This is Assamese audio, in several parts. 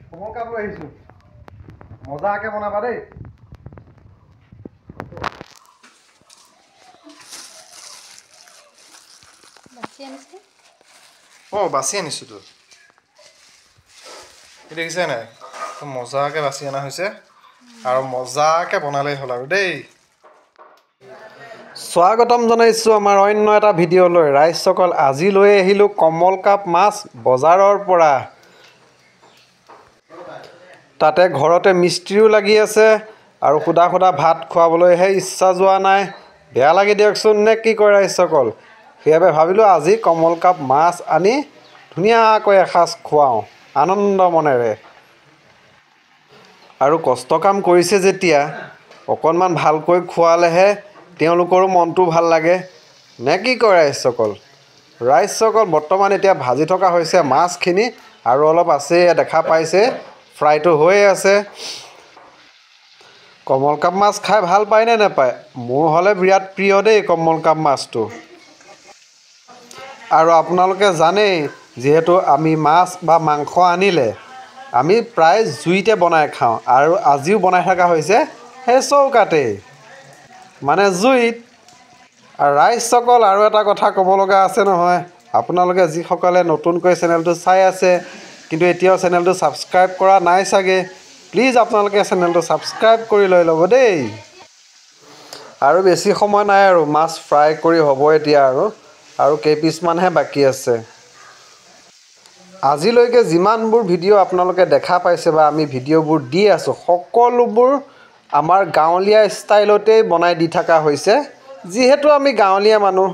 কমল কাপ লৈ আহিছোঁ মজাকে বনাবা দেই বাছি আনিছোঁ তো দেখিছে নাই মজাকে বাছি অনা হৈছে আৰু মজাকে বনালেই হ'ল আৰু দেই স্বাগতম জনাইছোঁ আমাৰ অন্য এটা ভিডিঅ'লৈ ৰাইজসকল আজি লৈ আহিলোঁ কমল কাপ মাছ বজাৰৰ পৰা তাতে ঘৰতে মিস্ত্ৰীও লাগি আছে আৰু খুদা খুদা ভাত খুৱাবলৈহে ইচ্ছা যোৱা নাই বেয়া লাগি দিয়কচোন নে কি কয় ৰাইজসকল সেইবাবে ভাবিলোঁ আজি কমল কাপ মাছ আনি ধুনীয়াকৈ এসাঁজ খুৱাওঁ আনন্দ মনেৰে আৰু কষ্ট কাম কৰিছে যেতিয়া অকণমান ভালকৈ খোৱালেহে তেওঁলোকৰো মনটো ভাল লাগে নে কি কয় ৰাইজসকল বৰ্তমান এতিয়া ভাজি থকা হৈছে মাছখিনি আৰু অলপ আছে দেখা পাইছে ফ্ৰাইটো হৈয়ে আছে কমল কাপ মাছ খাই ভাল পায় নে নাপায় মোৰ হ'লে বিৰাট প্ৰিয় দেই কমল কাপ মাছটো আৰু আপোনালোকে জানেই যিহেতু আমি মাছ বা মাংস আনিলে আমি প্ৰায় জুইতে বনাই খাওঁ আৰু আজিও বনাই থকা হৈছে সেই চৌকাতেই মানে জুইত আৰু ৰাইজসকল আৰু এটা কথা ক'ব লগা আছে নহয় আপোনালোকে যিসকলে নতুনকৈ চেনেলটো চাই আছে কিন্তু এতিয়াও চেনেলটো ছাবস্ক্ৰাইব কৰা নাই চাগে প্লিজ আপোনালোকে চেনেলটো ছাবস্ক্ৰাইব কৰি লৈ ল'ব দেই আৰু বেছি সময় নাই আৰু মাছ ফ্ৰাই কৰি হ'ব এতিয়া আৰু কেইপিচমানহে বাকী আছে আজিলৈকে যিমানবোৰ ভিডিঅ' আপোনালোকে দেখা পাইছে বা আমি ভিডিঅ'বোৰ দি আছোঁ সকলোবোৰ আমাৰ গাঁৱলীয়া ষ্টাইলতেই বনাই দি থকা হৈছে যিহেতু আমি গাঁৱলীয়া মানুহ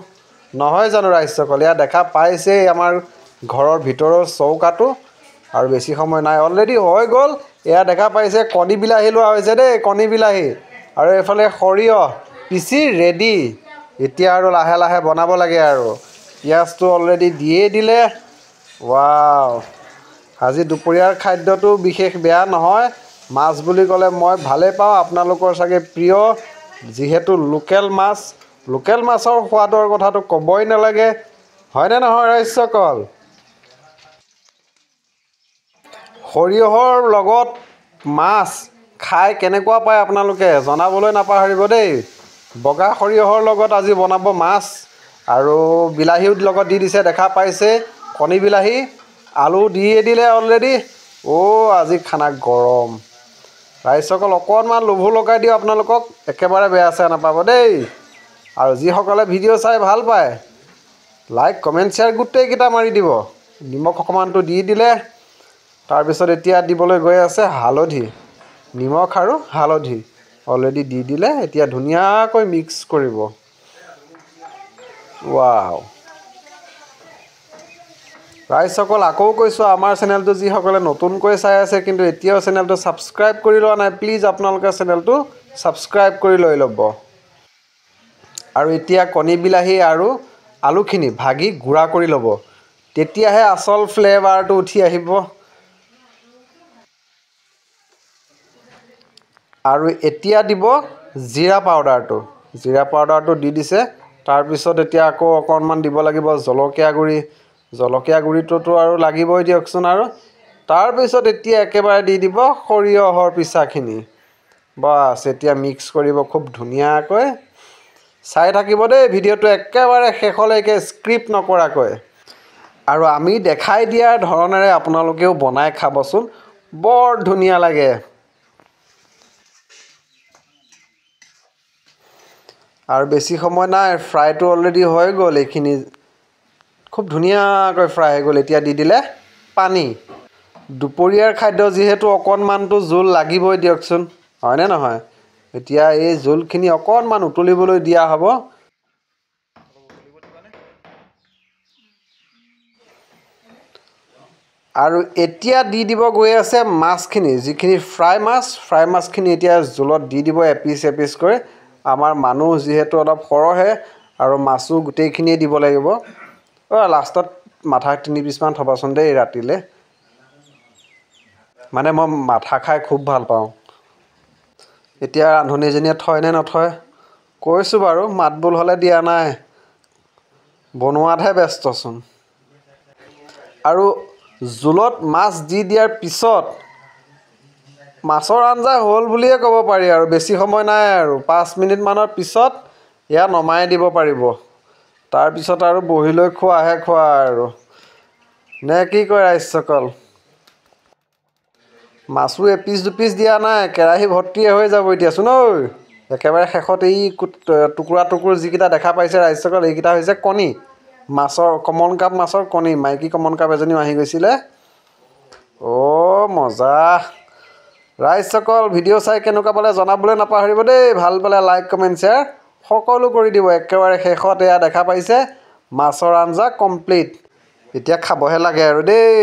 নহয় জানো ৰাইজসকল এয়া দেখা পাইছেই আমাৰ ঘৰৰ ভিতৰৰ চৌকাটো আৰু বেছি সময় নাই অলৰেডি হৈ গ'ল এয়া দেখা পাইছে কণী বিলাহী লোৱা হৈছে দেই কণী বিলাহী আৰু এইফালে সৰিয়হ পিচি ৰেডি এতিয়া আৰু লাহে লাহে বনাব লাগে আৰু পিঁয়াজটো অলৰেডি দিয়েই দিলে ৱাও আজি দুপৰীয়াৰ খাদ্যটো বিশেষ বেয়া নহয় মাছ বুলি ক'লে মই ভালেই পাওঁ আপোনালোকৰ চাগে প্ৰিয় যিহেতু লোকেল মাছৰ সোৱাদৰ কথাটো ক'বই নালাগে হয়নে নহয় ৰাইজসকল সৰিয়হৰ লগত মাছ খাই কেনেকুৱা পায় আপোনালোকে জনাবলৈ নাপাহৰিব দেই বগা সৰিয়হৰ লগত আজি বনাব মাছ আৰু বিলাহীও লগত দি দিছে দেখা পাইছে কণী বিলাহী আলু দিয়ে দিলে অলৰেডি আজি খানা গৰম ৰাইজসকল অকণমান লোভো লগাই দিওঁ আপোনালোকক একেবাৰে বেয়া চেয়া নাপাব দেই আৰু যিসকলে ভিডিঅ' চাই ভাল পায় লাইক কমেণ্ট শ্বেয়াৰ গোটেইকেইটা মাৰি দিব নিমখ অকণমানটো দি দিলে তাৰপিছত এতিয়া দিবলৈ গৈ আছে হালধি নিমখ আৰু হালধি অলৰেডি দি দিলে এতিয়া ধুনীয়াকৈ মিক্স কৰিব ৱাও ৰাইজসকল আকৌ কৈছোঁ আমাৰ চেনেলটো যিসকলে নতুনকৈ চাই আছে কিন্তু এতিয়াও চেনেলটো ছাবস্ক্ৰাইব কৰি লোৱা নাই প্লিজ আপোনালোকে চেনেলটো ছাবস্ক্ৰাইব কৰি লৈ ল'ব আৰু এতিয়া কণী বিলাহী আৰু আলুখিনি ভাগি গুড়া কৰি ল'ব তেতিয়াহে আচল ফ্লেভাৰটো উঠি আহিব আৰু এতিয়া দিব জিৰা পাউডাৰটো দি দিছে তাৰপিছত এতিয়া আকৌ অকণমান দিব লাগিব জলকীয়া গুড়িটোতো আৰু লাগিবই দিয়কচোন আৰু তাৰপিছত এতিয়া একেবাৰে দি দিব সৰিয়হৰ পিচাখিনি বাছ এতিয়া মিক্স কৰিব খুব ধুনীয়াকৈ চাই থাকিব দেই ভিডিঅ'টো একেবাৰে শেষলৈকে স্ক্ৰিপ নকৰাকৈ আৰু আমি দেখাই দিয়াৰ ধৰণেৰে আপোনালোকেও বনাই খাবচোন বৰ ধুনীয়া লাগে আৰু বেছি সময় নাই ফ্ৰাইটো অলৰেডি হৈ গ'ল এইখিনি খুব ধুনীয়াকৈ ফ্ৰাই হৈ গ'ল এতিয়া দি দিলে পানী দুপৰীয়াৰ খাদ্য যিহেতু অকণমানটো জোল লাগিবই দিয়কচোন হয়নে নহয় এতিয়া এই জোলখিনি অকণমান উতলিবলৈ দিয়া হ'ব আৰু এতিয়া দি দিব গৈ আছে মাছখিনি যিখিনি ফ্ৰাই মাছখিনি এতিয়া জোলত দি দিব এপিচ কৰি আমাৰ মানুহ যিহেতু অলপ সৰহে আৰু মাছো গোটেইখিনিয়ে দিব লাগিব লাষ্টত মাথা 3 পিচমান থ'বাচোন দেই ৰাতিলৈ মানে মই মাথা খাই খুব ভাল পাওঁ এতিয়া ৰান্ধনীজনীয়ে থয় নে নথয় কৈছোঁ বাৰু মাত বোল হ'লে দিয়া নাই বনোৱাতহে ব্যস্তচোন আৰু জোলত মাছ দি দিয়াৰ পিছত মাছৰ আঞ্জা হ'ল বুলিয়ে ক'ব পাৰি আৰু বেছি সময় নাই আৰু 5 মিনিটমানৰ পিছত এয়া নমাই দিব পাৰিব তাৰপিছত আৰু বহি লৈ খোৱাহে খোৱা আৰু নে কি কয় ৰাইজসকল মাছো এপিচ দুপিচ দিয়া নাই কেৰাহী ভৰ্তিয়ে হৈ যাব এতিয়াচোন ঐ একেবাৰে শেষত এই টুকুৰা টুকুৰ যিকেইটা দেখা পাইছে ৰাইজসকল এইকেইটা হৈছে কণী মাছৰ কমন কাপ মাছৰ কণী মাইকী কমন কাপ এজনীও আহি গৈছিলে মজা ৰাইজসকল ভিডিঅ' চাই কেনেকুৱা পালে জনাবলৈ নাপাহৰিব দেই ভাল পালে লাইক কমেণ্ট শ্বেয়াৰ সকলো কৰি দিব একেবাৰে শেষত এয়া দেখা পাইছে মাছৰ আঞ্জা কমপ্লিট এতিয়া খাবহে লাগে আৰু দেই